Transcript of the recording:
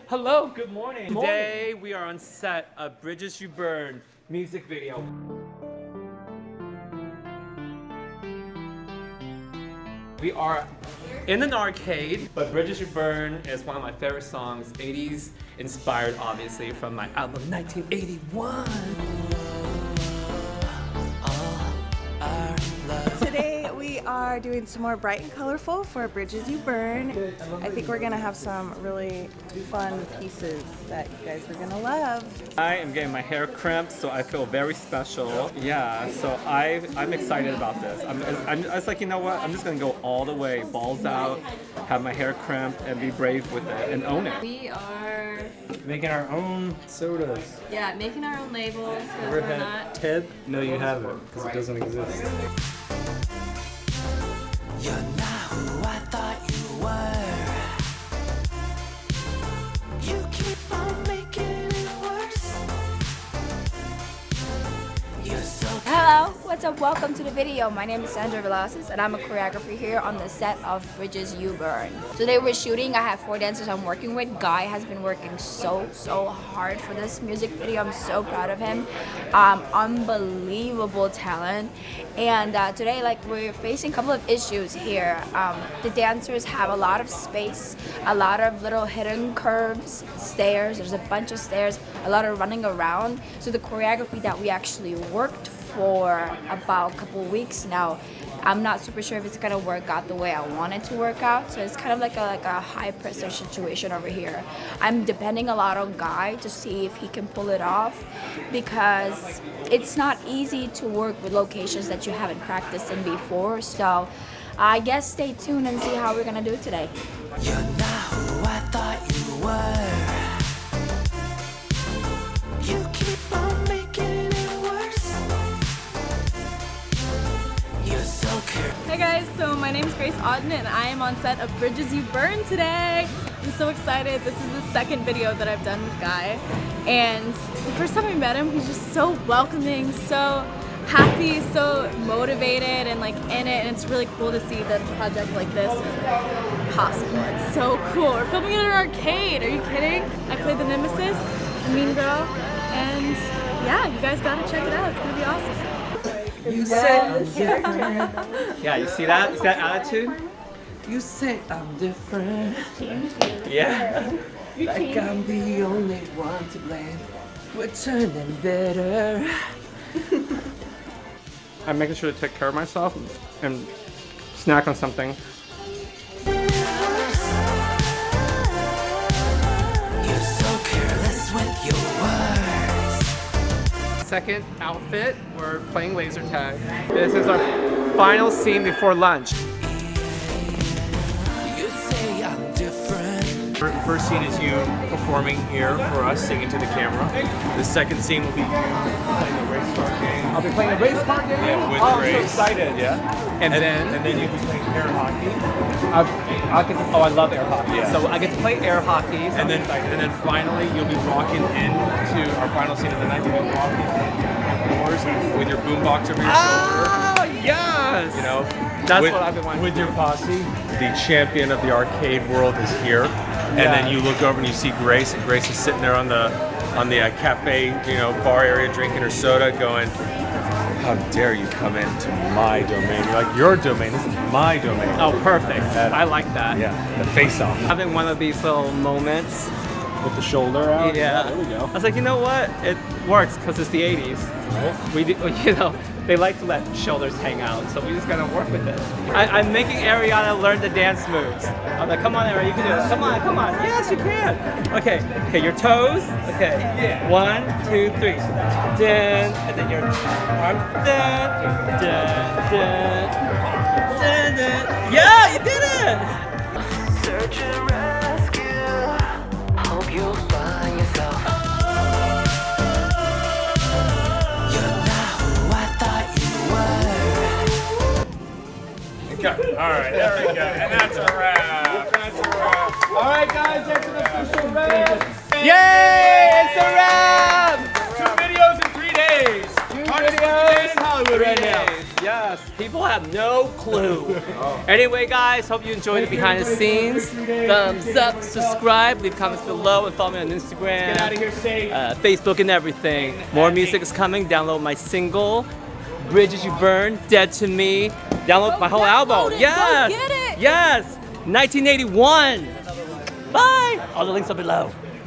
Hello, good morning. Today we are on set of Bridges You Burn music video. We are in an arcade, but Bridges You Burn is one of my favorite songs, 80s inspired obviously from my album 1981. Today we are doing some more bright and colorful for Bridges You Burn. I think we're gonna have some really fun pieces that you guys are gonna love. I am getting my hair crimped, so I feel very special. Yeah, so I'm excited about this. I was like, you know what? I'm just gonna go all the way, balls out, have my hair crimped, and be brave with it and own it. We are making our own sodas. Yeah, making our own labels. Ever had Ted? No, you haven't, because it doesn't exist. You're not who I thought you were. You keep on making it worse. You're so Hello, what's up? Welcome to the video. My name is Sandra, Villacis, and I'm a choreographer here on the set of Bridges You Burn. Today we're shooting. I have 4 dancers I'm working with. Guy has been working so hard for this music video. I'm so proud of him. Unbelievable talent. And today, we're facing a couple of issues here. The dancers have a lot of space, a lot of little hidden curves, stairs. There's a bunch of stairs, a lot of running around. So the choreography that we actually worked for about a couple weeks now, I'm not super sure if it's gonna work out the way I want it to work out. So it's kind of like a high pressure situation over here. I'm depending a lot on Guy to see if he can pull it off, because it's not easy to work with locations that you haven't practiced in before. So I guess stay tuned and see how we're gonna do it today. You're not who I thought you were. You keep on making it worse. You're so cute. Hey guys, so my name is Auten and I am on set of Bridges You Burn today. I'm so excited. This is the second video that I've done with Guy. And the first time I met him, he's just so welcoming, so happy, so motivated and in it. And it's really cool to see that a project like this is possible. It's so cool. We're filming in an arcade. Are you kidding? I played the Nemesis, the mean girl, and yeah, you guys gotta check it out. It's gonna be awesome. You say I'm different. Yeah, you see that? Is that attitude? You say I'm different. Yeah. Like I'm the only one to blame. We're turning better. I'm making sure to take care of myself and snack on something. You're so careless with your words. Second outfit, we're playing laser tag. This is our final scene before lunch. You say I'm different. First scene is you performing here for us, singing to the camera. The second scene will be you playing the race car game. I'll be playing a race car game? Yeah, with I'm Grace. so excited. Yeah. And then you'll be playing air hockey. I love air hockey. Yeah. So I get to play air hockey. So And then finally you'll be walking into our final scene of the night. You'll be walking indoors with your boombox over your shoulder. Oh, yes! You know, That's what I've been wanting with to your do. posse. The champion of the arcade world is here, and then you look over and you see Grace, and Grace is sitting there on the cafe, bar area, drinking her soda, going, "How dare you come into my domain?" You're like, "Your domain. This is my domain." Oh, perfect. I like that. Yeah, the face-off Having one of these little moments. with the shoulder out. Yeah. There we go. I was like, you know what? It works because it's the 80s. Right. We do, they like to let shoulders hang out, so we just gotta work with it. I'm making Ariana learn the dance moves. I'm like, come on, Ariana, you can do it. Come on. Yes, you can. Okay, your toes. Okay. Yeah. 1, 2, 3. Dun, and then your arm. Dun, dun, dun, dun, dun. Yeah, you did it. Search and rescue. Hope you'll find yourself. You're not who I thought you were. Okay. All right. There we go. And that's a wrap. That's a wrap. All right, guys, that's an official wrap. Yay! It's a wrap. 2 videos in 3 days. Two videos. In Hollywood right now. Yeah. Yes, people have no clue. Anyway, guys, hope you enjoyed the behind the scenes. Thumbs up, subscribe, leave comments below, and follow me on Instagram, Get out of here safe. Facebook, and everything. More music is coming. Download my single, Bridges You Burn, Dead to Me. Download my whole album. Yes, get it. yes, 1981. Bye. All the links are below.